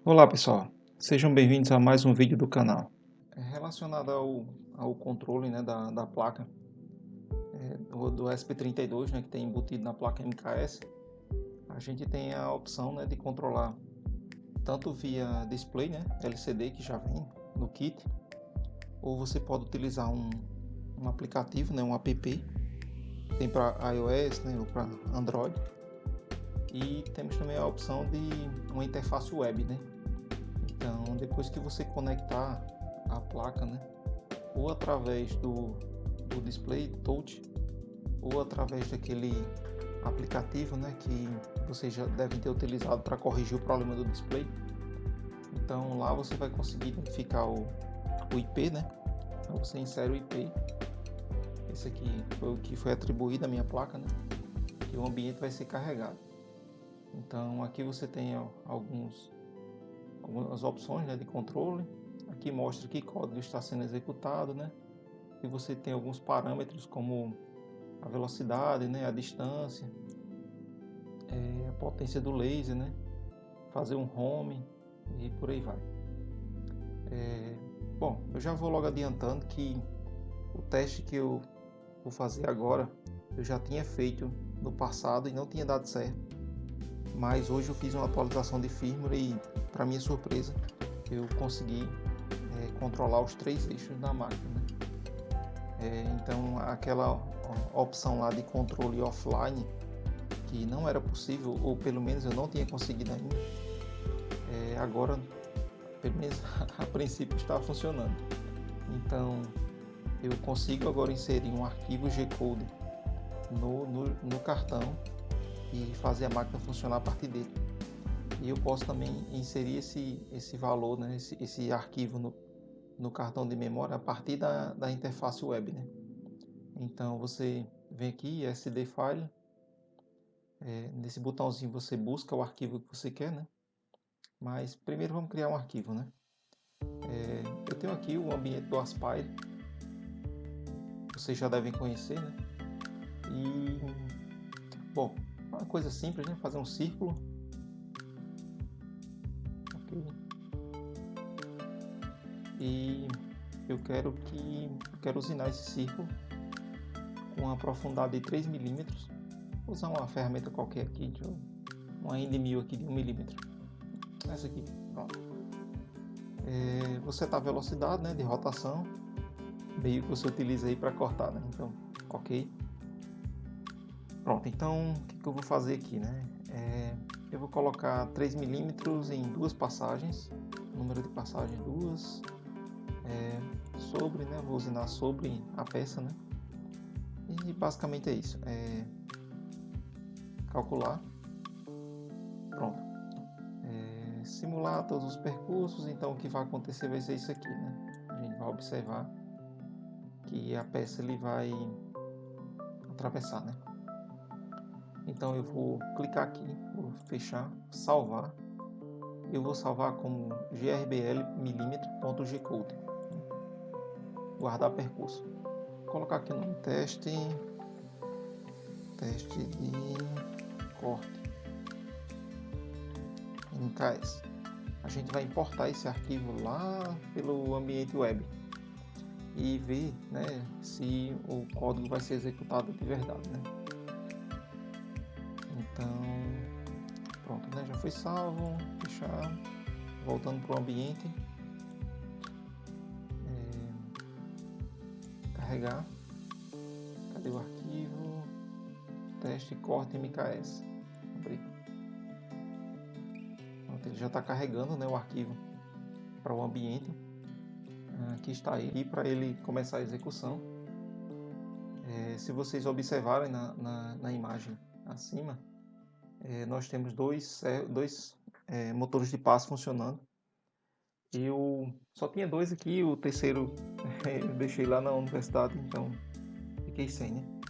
Olá pessoal, sejam bem-vindos a mais um vídeo do canal. Relacionado ao controle, né, da placa do ESP32, né, que tem embutido na placa MKS, a gente tem a opção, né, de controlar tanto via display, né, LCD que já vem no kit, ou você pode utilizar um aplicativo, né, um app, tem para iOS, né, ou para Android, e temos também a opção de uma interface web, né. Então, depois que você conectar a placa, né, ou através do display touch, ou através daquele aplicativo, né, que vocês já devem ter utilizado para corrigir o problema do display. Então, lá você vai conseguir identificar o IP, né? Então, você insere o IP. Esse aqui foi o que foi atribuído à minha placa, né? E o ambiente vai ser carregado. Então, aqui você tem algumas opções, né, de controle. Aqui mostra que código está sendo executado, né? E você tem alguns parâmetros como a velocidade, né, a distância, a potência do laser, né? Fazer um home e por aí vai. Bom, eu já vou logo adiantando que o teste que eu vou fazer agora eu já tinha feito no passado e não tinha dado certo. Mas hoje eu fiz uma atualização de firmware e, para minha surpresa, eu consegui controlar os 3 eixos da máquina. Então, aquela opção lá de controle offline, que não era possível, ou pelo menos eu não tinha conseguido ainda, agora, pelo menos a princípio, está funcionando. Então, eu consigo agora inserir um arquivo G-Code no cartão e fazer a máquina funcionar a partir dele. E eu posso também inserir esse valor, né, esse arquivo no cartão de memória a partir da interface web, né? Então você vem aqui, SD File, nesse botãozinho você busca o arquivo que você quer, né? Mas primeiro vamos criar um arquivo, né? Eu tenho aqui o ambiente do Aspire, vocês já devem conhecer, né? E, bom, uma coisa simples, né? Fazer um círculo. Ok. E eu quero usinar esse círculo com uma profundidade de 3 mm. Vou usar uma ferramenta qualquer aqui, uma End 1000 aqui de 1 mm. Essa aqui, pronto. Vou setar a velocidade, né, de rotação, meio que você utiliza aí para cortar, né? Então, ok. Pronto, então o que eu vou fazer aqui, né? Eu vou colocar 3 mm em 2 passagens, número de passagem 2, sobre, né? Vou usinar sobre a peça, né? E basicamente é isso. Calcular. Pronto. Simular todos os percursos. Então o que vai acontecer vai ser isso aqui, né? A gente vai observar que a peça ele vai atravessar, né? Então eu vou clicar aqui, vou fechar, salvar. Eu vou salvar como GRBL mm.gcode. Guardar percurso. Vou colocar aqui no teste de corte MKS. A gente vai importar esse arquivo lá pelo ambiente web e ver, né, se o código vai ser executado de verdade, né? Então, pronto, né? Já foi salvo. Fechar. Voltando para o ambiente. Carregar. Cadê o arquivo? Teste corte MKS. Abrir. Pronto, ele já está carregando, né, o arquivo para o ambiente. Aqui está ele. E para ele começar a execução, se vocês observarem na imagem acima, nós temos dois motores de passo funcionando. Eu só tinha 2 aqui, o terceiro eu deixei lá na universidade, então fiquei sem, né?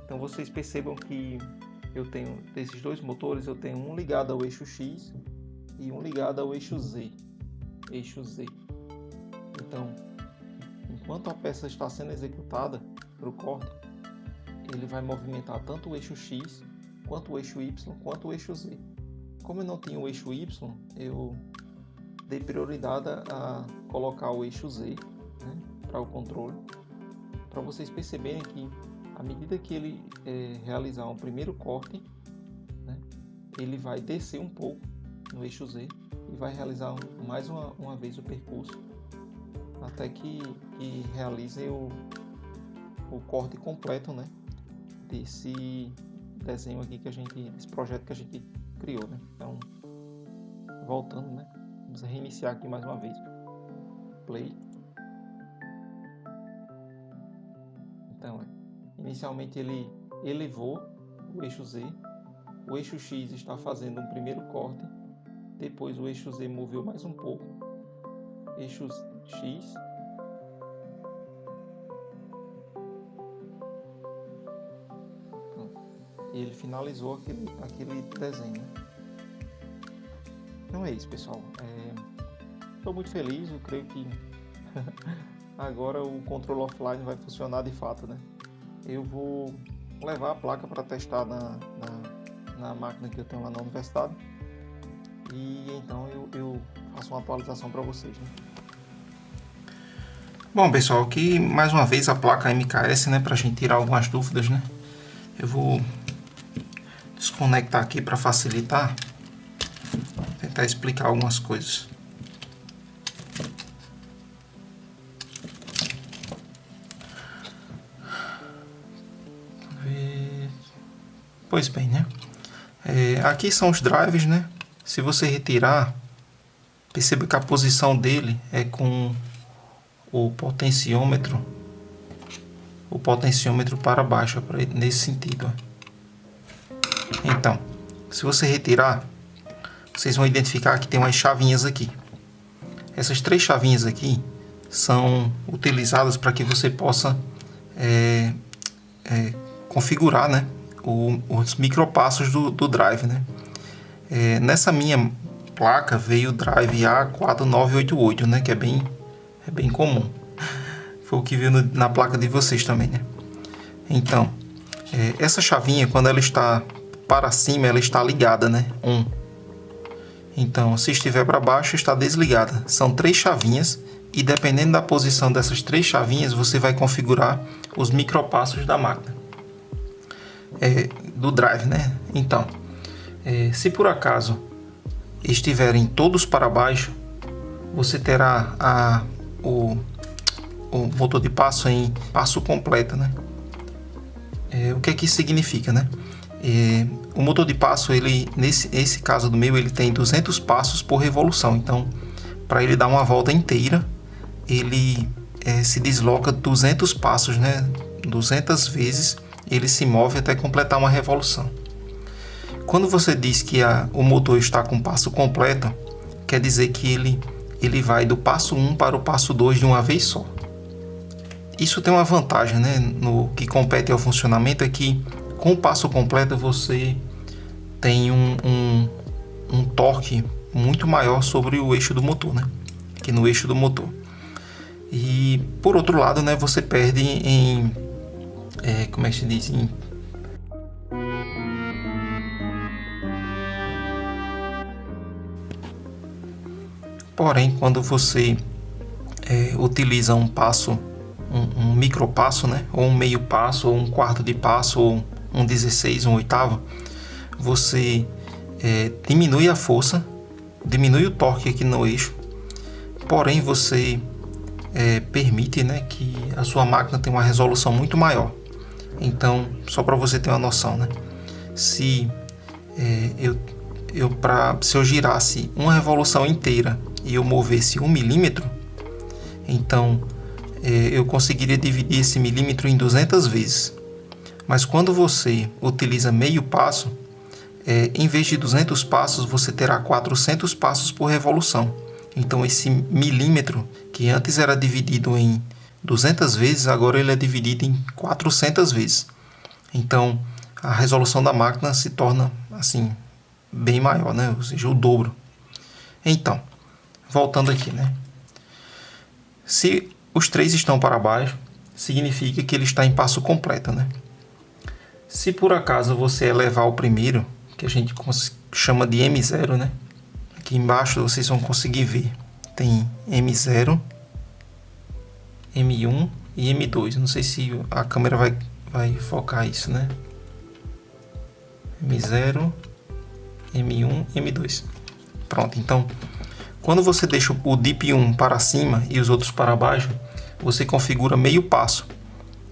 Então vocês percebam que eu tenho, desses dois motores, eu tenho um ligado ao eixo X e um ligado ao eixo Z. Então, enquanto a peça está sendo executada para o corte, ele vai movimentar tanto o eixo X, quanto o eixo Y, quanto o eixo Z. Como eu não tinha o eixo Y, eu dei prioridade a colocar o eixo Z, né, para o controle, para vocês perceberem que à medida que ele realizar um primeiro corte, né, ele vai descer um pouco no eixo Z e vai realizar mais uma vez o percurso até que realize o corte completo, né, desse desenho aqui desse projeto que a gente criou, né? Então, voltando, né, vamos reiniciar aqui mais uma vez. Play. Então, inicialmente ele elevou o eixo Z, o eixo X está fazendo um primeiro corte, depois o eixo Z moveu mais um pouco, eixo X, e ele finalizou aquele desenho, né? Então é isso, pessoal. Estou muito feliz, eu creio que agora o controle offline vai funcionar de fato, né? Eu vou levar a placa para testar na máquina que eu tenho lá na universidade e então eu faço uma atualização para vocês, né? Bom, pessoal, aqui mais uma vez a placa MKS, né, para a gente tirar algumas dúvidas, né? Eu vou desconectar aqui para facilitar, tentar explicar algumas coisas. Pois bem, né? Aqui são os drives, né? Se você retirar, perceba que a posição dele é com o potenciômetro para baixo, nesse sentido. Então, se você retirar, vocês vão identificar que tem umas chavinhas aqui. Essas 3 chavinhas aqui são utilizadas para que você possa configurar, né, os micropassos do drive, né? Nessa minha placa veio o drive A4988, né, que é bem comum. Foi o que veio na placa de vocês também, né? Então, essa chavinha, quando ela está para cima, ela está ligada, né? On. Então, se estiver para baixo, está desligada. São 3 chavinhas e dependendo da posição dessas 3 chavinhas, você vai configurar os micropassos da máquina. Do drive, né? Então, se por acaso estiverem todos para baixo, você terá o motor de passo em passo completo, né? O que é que isso significa, né? O motor de passo, nesse caso do meu, ele tem 200 passos por revolução. Então, para ele dar uma volta inteira, ele se desloca 200 passos, né? 200 vezes ele se move até completar uma revolução. Quando você diz que o motor está com passo completo, quer dizer que ele vai do passo 1 para o passo 2 de uma vez só. Isso tem uma vantagem, né, no que compete ao funcionamento, é que com o passo completo você tem um torque muito maior sobre o eixo do motor, né, que no eixo do motor. E por outro lado, né, você perde como é que se diz? Porém, quando você utiliza um passo, um micropasso, né, ou um meio passo, ou um quarto de passo, ou um 16, um oitavo, você diminui a força, diminui o torque aqui no eixo, porém você permite, né, que a sua máquina tenha uma resolução muito maior. Então, só para você ter uma noção, né, se eu girasse uma revolução inteira e eu movesse 1 milímetro, então eu conseguiria dividir esse milímetro em 200 vezes. Mas quando você utiliza meio passo, em vez de 200 passos, você terá 400 passos por revolução. Então esse milímetro, que antes era dividido em 200 vezes, agora ele é dividido em 400 vezes. Então a resolução da máquina se torna assim bem maior, né? Ou seja, o dobro. Então, voltando aqui, né? Se os 3 estão para baixo, significa que ele está em passo completo, né? Se por acaso você elevar o primeiro, que a gente chama de M0, né? Aqui embaixo vocês vão conseguir ver. Tem M0, M1 e M2. Não sei se a câmera vai focar isso, né? M0, M1, M2. Pronto, então, quando você deixa o DIP 1 para cima e os outros para baixo, você configura meio passo.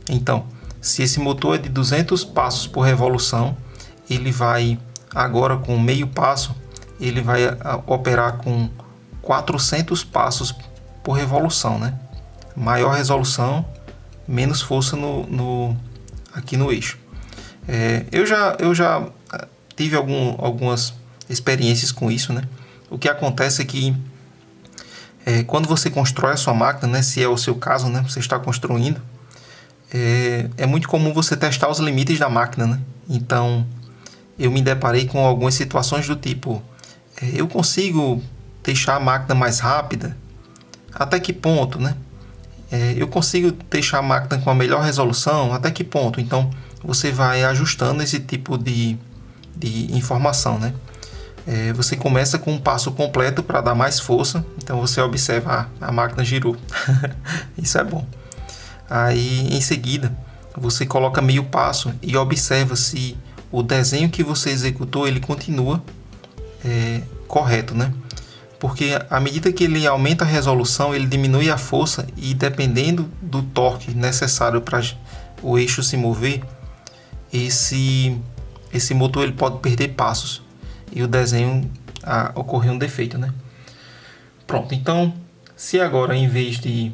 Então, se esse motor é de 200 passos por revolução, ele vai, agora com meio passo, ele vai operar com 400 passos por revolução, né? Maior resolução, menos força aqui no eixo. Eu já tive algumas experiências com isso, né? O que acontece é que quando você constrói a sua máquina, né, se é o seu caso, né, você está construindo, é muito comum você testar os limites da máquina, né? Então, eu me deparei com algumas situações do tipo, eu consigo deixar a máquina mais rápida? Até que ponto, né? Eu consigo deixar a máquina com a melhor resolução? Até que ponto? Então, você vai ajustando esse tipo de informação, né? Você começa com um passo completo para dar mais força. Então, você observa, a máquina girou. Isso é bom. Aí, em seguida, você coloca meio passo e observa se o desenho que você executou, ele continua correto, né? Porque à medida que ele aumenta a resolução, ele diminui a força e dependendo do torque necessário para o eixo se mover, esse motor ele pode perder passos e o desenho ocorrer um defeito, né? Pronto, então se agora em vez de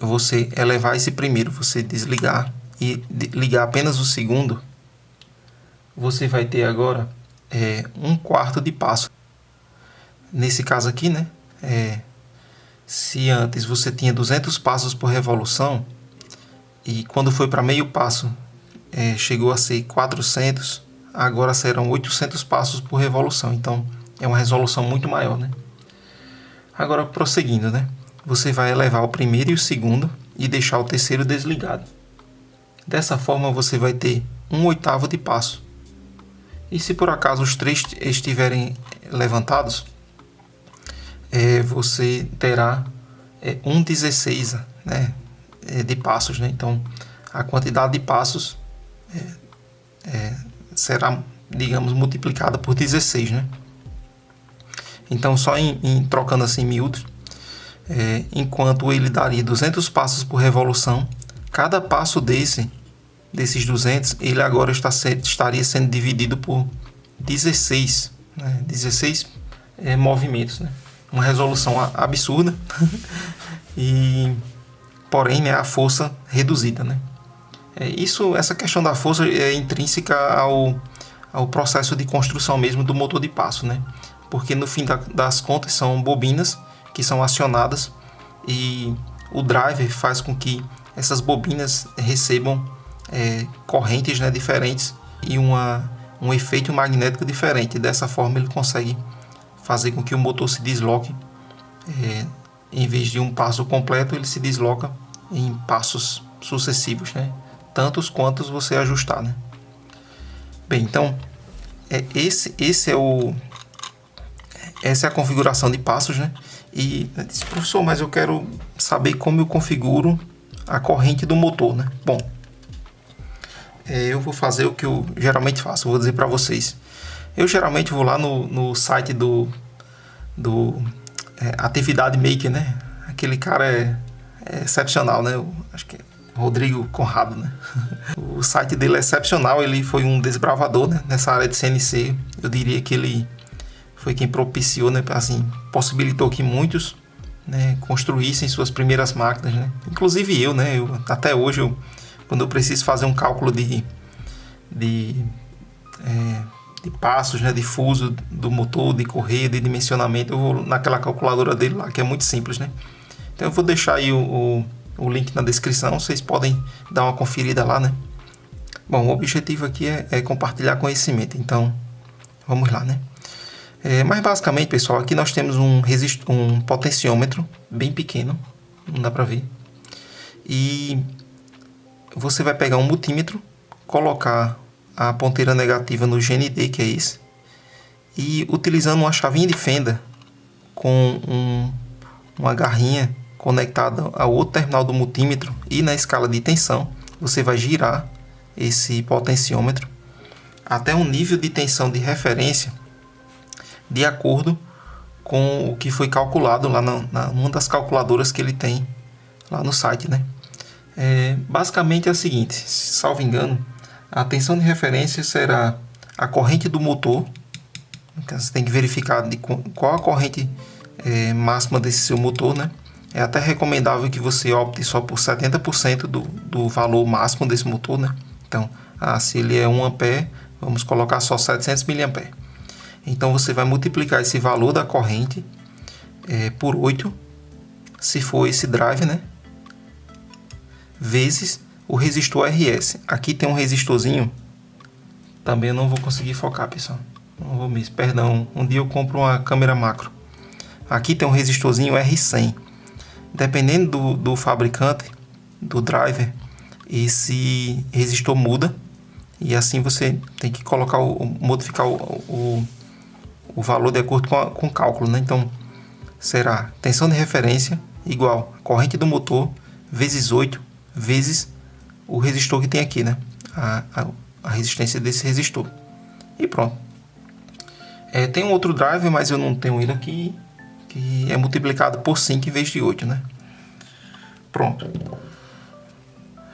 você elevar esse primeiro, você desligar e ligar apenas o segundo, você vai ter agora 1/4 de passo. Nesse caso aqui, né? Se antes você tinha 200 passos por revolução e quando foi para meio passo chegou a ser 400, agora serão 800 passos por revolução. Então é uma resolução muito maior, né? Agora prosseguindo, né? Você vai elevar o primeiro e o segundo e deixar o terceiro desligado. Dessa forma você vai ter 1/8 de passo. E se por acaso os 3 estiverem levantados, você terá 1/16, né, de passos, né? Então a quantidade de passos será, digamos, multiplicada por 16, né? Então só em trocando assim em miúdos, enquanto ele daria 200 passos por revolução, cada passo desses 200, ele agora estaria sendo dividido por 16, né? 16 movimentos, né? Uma resolução absurda e porém, né, a força reduzida, né? Essa questão da força é intrínseca ao processo de construção mesmo do motor de passo, né? Porque no fim das contas são bobinas que são acionadas e o driver faz com que essas bobinas recebam correntes, né, diferentes e um efeito magnético diferente. Dessa forma ele consegue fazer com que o motor se desloque, em vez de um passo completo, ele se desloca em passos sucessivos, né? Tantos quantos você ajustar, né? Bem, então essa é a configuração de passos, né? E disse, professor, mas eu quero saber como eu configuro a corrente do motor, né? Bom, eu vou fazer o que eu geralmente faço, vou dizer para vocês. Eu geralmente vou lá no site do Atividade Maker, né? Aquele cara é excepcional, né? Acho que é Rodrigo Conrado, né? O site dele é excepcional, ele foi um desbravador, né, nessa área de CNC. Eu diria que ele foi quem propiciou, né, assim, possibilitou que muitos, né, construíssem suas primeiras máquinas, né? Inclusive eu, né? Até hoje, quando eu preciso fazer um cálculo de passos, né, de fuso do motor, de correia, de dimensionamento, eu vou naquela calculadora dele lá, que é muito simples, né? Então eu vou deixar aí o link na descrição, vocês podem dar uma conferida lá, né? Bom, o objetivo aqui é compartilhar conhecimento, então vamos lá, né? Mas basicamente, pessoal, aqui nós temos um potenciômetro bem pequeno, não dá para ver. E você vai pegar um multímetro, colocar a ponteira negativa no GND, que é esse, e utilizando uma chavinha de fenda com uma garrinha conectada ao outro terminal do multímetro e na escala de tensão, você vai girar esse potenciômetro até um nível de tensão de referência de acordo com o que foi calculado lá numa das calculadoras que ele tem lá no site, né? Basicamente é o seguinte, salvo engano, a tensão de referência será a corrente do motor. Então você tem que verificar qual a corrente máxima desse seu motor, né? É até recomendável que você opte só por 70% do valor máximo desse motor, né? Então, se ele é 1 ampere, vamos colocar só 700 mA. Então você vai multiplicar esse valor da corrente por 8, se for esse drive, né? Vezes o resistor RS. Aqui tem um resistorzinho, também eu não vou conseguir focar, pessoal. Não vou mesmo, perdão. Um dia eu compro uma câmera macro. Aqui tem um resistorzinho R100. Dependendo do fabricante, do driver, esse resistor muda. E assim você tem que modificar o valor de acordo com o cálculo, né? Então, será tensão de referência igual a corrente do motor vezes 8 vezes o resistor que tem aqui, né? A resistência desse resistor. E pronto. Tem um outro driver, mas eu não tenho ele aqui, que é multiplicado por 5 em vez de 8, né? Pronto.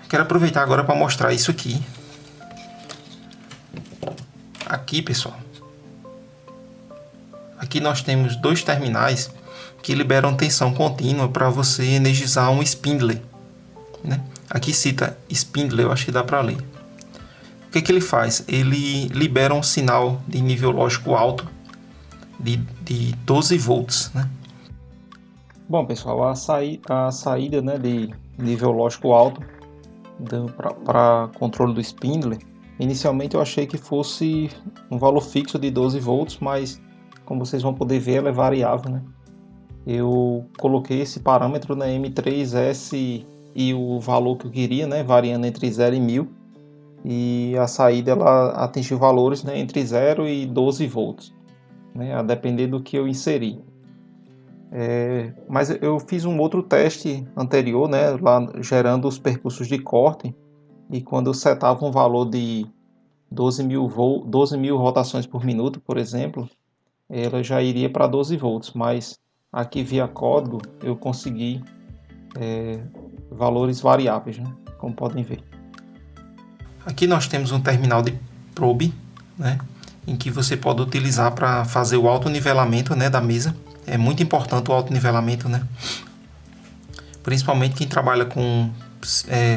Quero aproveitar agora para mostrar isso aqui. Aqui, pessoal. Aqui nós temos dois terminais que liberam tensão contínua para você energizar um spindle, né? Aqui cita spindle, eu acho que dá para ler. O que ele faz? Ele libera um sinal de nível lógico alto de 12 volts, né? Bom, pessoal, a saída, né, de nível lógico alto para controle do spindle, inicialmente eu achei que fosse um valor fixo de 12 volts, mas como vocês vão poder ver, ela é variável, né? Eu coloquei esse parâmetro na M3S e o valor que eu queria, né, variando entre 0 e 1000, e a saída ela atingiu valores, né, entre 0 e 12 volts, né, a depender do que eu inseri. Mas eu fiz um outro teste anterior, né, lá gerando os percursos de corte, e quando eu setava um valor de 12.000 rotações por minuto, por exemplo, ela já iria para 12 volts, mas aqui via código eu consegui valores variáveis, né, como podem ver. Aqui nós temos um terminal de probe, né, em que você pode utilizar para fazer o autonivelamento, né, da mesa. É muito importante o autonivelamento, né? Principalmente quem trabalha com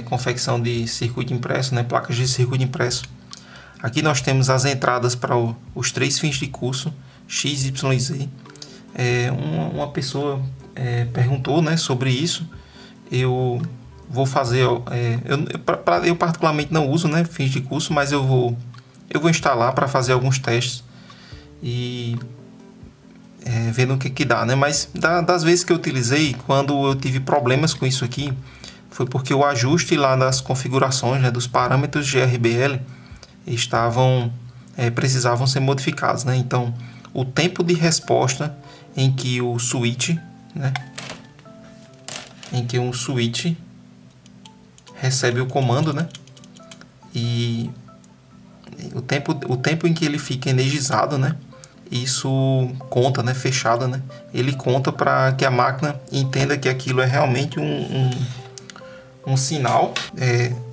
confecção de circuito impresso, né, placas de circuito impresso. Aqui nós temos as entradas para os 3 fins de curso, X, Y e Z. Uma pessoa perguntou, né, sobre isso. Eu vou fazer... eu particularmente não uso, né, fins de curso, mas eu vou instalar para fazer alguns testes e vendo o que dá, né? Mas das vezes que eu utilizei, quando eu tive problemas com isso aqui, foi porque o ajuste lá das configurações, né, dos parâmetros de RBL precisavam ser modificados, né? Então, o tempo de resposta em que o switch, né, recebe o comando, né, e o tempo em que ele fica energizado, né, isso conta, né, fechado, né, ele conta para que a máquina entenda que aquilo é realmente um sinal,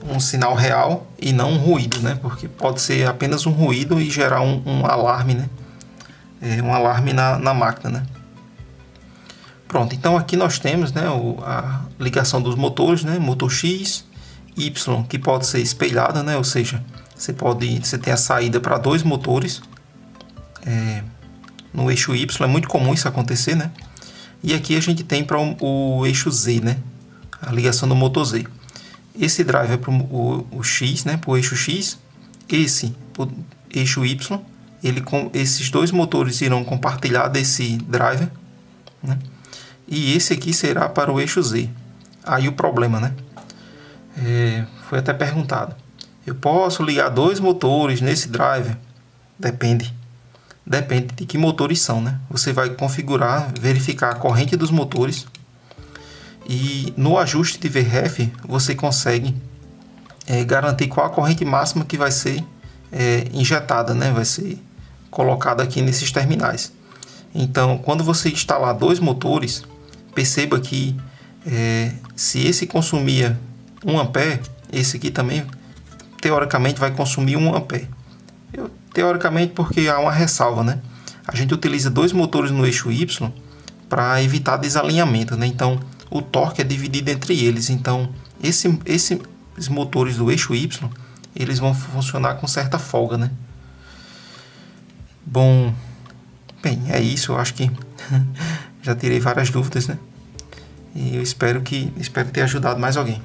um sinal real e não um ruído, né, porque pode ser apenas um ruído e gerar um alarme, né, um alarme na máquina, né. Pronto, então aqui nós temos, né, a ligação dos motores, né, motor X, Y, que pode ser espelhada, né, ou seja, você tem a saída para 2 motores no eixo Y, é muito comum isso acontecer, né? E aqui a gente tem para o eixo Z, né, a ligação do motor Z. esse driver para o X, né, para o eixo X, esse para o eixo Y, esses dois motores irão compartilhar desse driver, né, e esse aqui será para o eixo Z. Aí o problema, né, foi até perguntado, eu posso ligar dois motores nesse driver? Depende de que motores são, né? Você vai configurar, verificar a corrente dos motores e no ajuste de VRF você consegue garantir qual a corrente máxima que vai ser injetada, né? Vai ser colocada aqui nesses terminais. Então, quando você instalar dois motores, perceba que se esse consumia 1 ampere, esse aqui também teoricamente vai consumir 1 ampere. Teoricamente, porque há uma ressalva, né? A gente utiliza dois motores no eixo Y para evitar desalinhamento, né? Então, o torque é dividido entre eles. Então, esses motores do eixo Y, eles vão funcionar com certa folga, né? Bom, bem, é isso. Eu acho que já tirei várias dúvidas, né? E eu espero ter ajudado mais alguém.